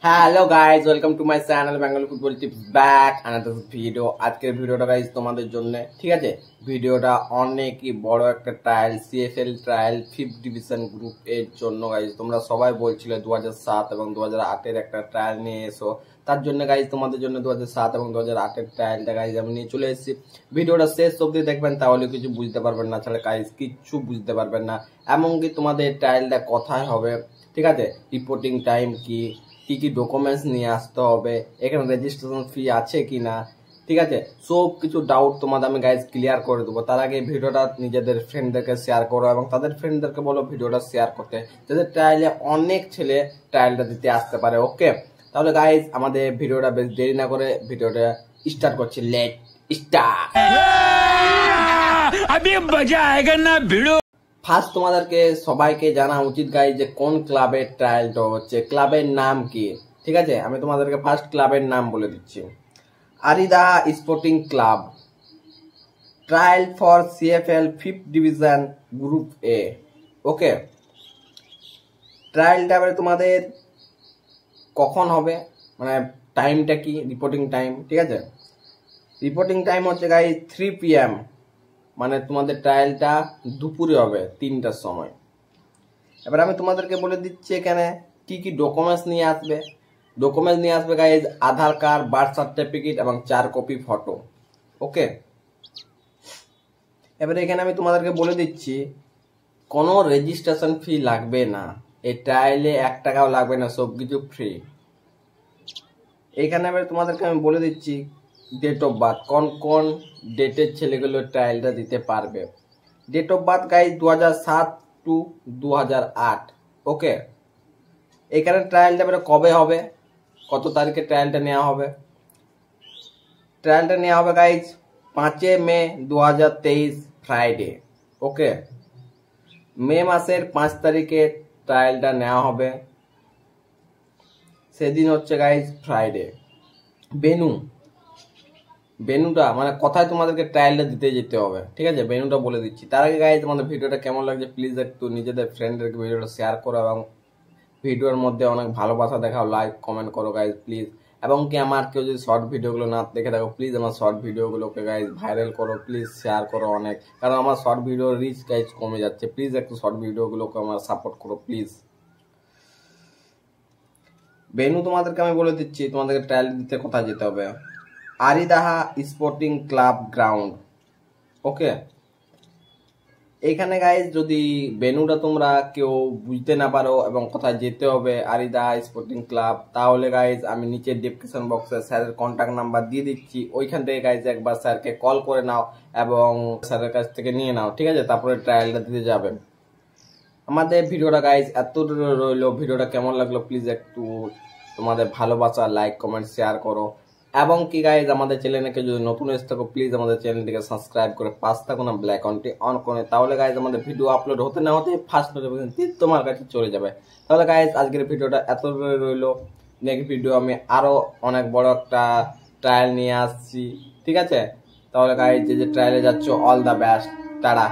Hello guys, welcome to my channel Bengali football tips back another video. আজকের ভিডিওটা guys তোমাদের জন্য, ঠিক আছে। ভিডিওটা অনেকই বড় একটা trial, CFL trial 5th division group এর জন্য গাইজ। তোমরা সবাই বলছিলে 2007 এবং 2008 একটা ট্রায়াল নিয়ে এসো। তার জন্য গাইজ তোমাদের জন্য 2007 এবং 2008 ট্রায়ালটা গাইজ আমি নিয়ে চলে এসেছি। ভিডিওটা শেষ অবধি দেখবেন, তাহলে কিছু বুঝতে পারবেন না, তাহলে গাইজ কিচ্ছু বুঝতে পারবেন না। এমনকি তোমাদের ট্রায়ালটা কোথায় হবে, ঠিক আছে, রিপোর্টিং টাইম কি কি ডকুমেন্টস নিয়ে আসতে হবে, এখানে রেজিস্ট্রেশন ফি আছে কিনা, ঠিক আছে, সব কিছু ডাউট তোমাদের আমি গাইজ ক্লিয়ার করে দেবো। তার আগে ভিডিওটা নিজেদের ফ্রেন্ডদেরকে শেয়ার করো এবং তাদের ফ্রেন্ডদেরকে বলো ভিডিওটা শেয়ার করতে, যাতে ট্রায়ালে অনেক ছেলে ট্রায়ালটা দিতে আসতে পারে। ওকে, তাহলে গাইজ আমাদের ভিডিওটা বেশ দেরি না করে ভিডিওটা স্টার্ট করছি। Let start. ফার্স্ট তোমাদেরকে সবাইকে জানা উচিত গাইজ যে কোন ক্লাবের ট্রায়ালটা হচ্ছে, ক্লাবের নাম কি, ঠিক আছে। আমি তোমাদেরকে ফার্স্ট ক্লাবের নাম বলে দিচ্ছি, Aridaha sporting club, trial for CFL 5th division group A. Okay, ট্রায়ালটা এবারে তোমাদের কখন হবে, মানে টাইমটা কি, রিপোর্টিং টাইম, ঠিক আছে। রিপোর্টিং টাইম হচ্ছে গাইজ 3 PM, মানে তোমাদের ট্রায়ালটা দুপুরে হবে 3টার সময়। এবার আমি তোমাদেরকে বলে দিচ্ছি এখানে কি কি ডকুমেন্টস নিয়ে আসবে। ডকুমেন্টস নিয়ে আসবে গাইজ আধার কার্ড, বার্থ সার্টিফিকেট এবং 4 কপি ফটো। ওকে, এবারে এখানে আমি তোমাদেরকে বলে দিচ্ছি কোনো রেজিস্ট্রেশন ফি লাগবে না, এই ট্রায়ালে 1 টাকাও লাগবে না, সব কিছু ফ্রি। এখানে এবার তোমাদেরকে আমি বলে দিচ্ছি ডেট অফ বার্থ, কোন কোন ডেটের ছেলেগুলো ট্রায়ালটা দিতে পারবে। Date of birth guys 2007 to 2008। Okay, এখানে ট্রায়ালটা এবারে কবে হবে, কত তারিখে ট্রায়ালটা নেওয়া হবে। ট্রায়ালটা নেওয়া হবে গাইজ 5 মে 2023 ফ্রাইডে। ওকে, মে মাসের 5 তারিখে ট্রায়ালটা নেওয়া হবে, সেদিন হচ্ছে গাইজ ফ্রাইডে। বেনুটা মানে কোথায় তোমাদেরকে ট্রায়ালটা দিতে যেতে হবে, ঠিক আছে, বেনুটা বলে দিচ্ছি। তার আগে গাইজ তোমাদের ভিডিওটা কেমন লাগছে প্লিজ একটু নিজেদের ফ্রেন্ডদেরকে ভিডিওটা শেয়ার করো এবং ভিডিওর মধ্যে অনেক ভালোবাসা দেখাও, লাইক কমেন্ট করো গাইজ প্লিজ। এবং কি আমার কেউ যদি শর্ট ভিডিওগুলো না দেখে থাকো, প্লিজ আমার শর্ট ভিডিওগুলোকে গাইজ ভাইরাল করো, প্লিজ শেয়ার করো অনেক, কারণ আমার শর্ট ভিডিও রিচ গাইজ কমে যাচ্ছে। প্লিজ একটু শর্ট ভিডিওগুলোকে আমার সাপোর্ট করো প্লিজ। বেনু তোমাদেরকে আমি বলে দিচ্ছি তোমাদেরকে ট্রায়াল দিতে কোথায় যেতে হবে, আরিদাহা স্পোর্টিং ক্লাব গ্রাউন্ড। ওকে, এইখানে গাইজ যদি বেনুটা তোমরা কেউ বুঝতে না পারো এবং কোথায় যেতে হবে আরিদাহা স্পোর্টিং ক্লাব, তাহলে গাইজ আমি নিচে ডেসক্রিপশন বক্সে স্যারের কন্ট্যাক্ট নাম্বার দিয়ে দিচ্ছি, ওইখান থেকে গাইজ একবার স্যারকে কল করে নাও এবং স্যারের কাছ থেকে নিয়ে নাও, ঠিক আছে, তারপরে ট্রায়ালটা দিতে যাবে। আমাদের ভিডিওটা গাইজ এত রইলো, ভিডিওটা কেমন লাগলো প্লিজ একটু তোমাদের ভালোবাসা, লাইক কমেন্ট শেয়ার করো। এবং কি গাইজ আমাদের চ্যানেলকে যদি নতুন এসে থাকো প্লিজ আমাদের চ্যানেলটিকে সাবস্ক্রাইব করে পাশ থাকো না ব্ল্যাক আইকনটি অন করে, তাহলে গাইজ আমাদের ভিডিও আপলোড হতে না হতে ফার্স্ট নোটিফিকেশন তোমার কাছে চলে যাবে। তাহলে গাইজ আজকের ভিডিওটা এত রইলো, নেক্সট ভিডিও আমি আরো অনেক বড় একটা ট্রায়াল নিয়ে আসছি, ঠিক আছে। তাহলে গাইজ যে ট্রায়ালে যাচ্ছ অল দ্য বেস্ট, টাটা।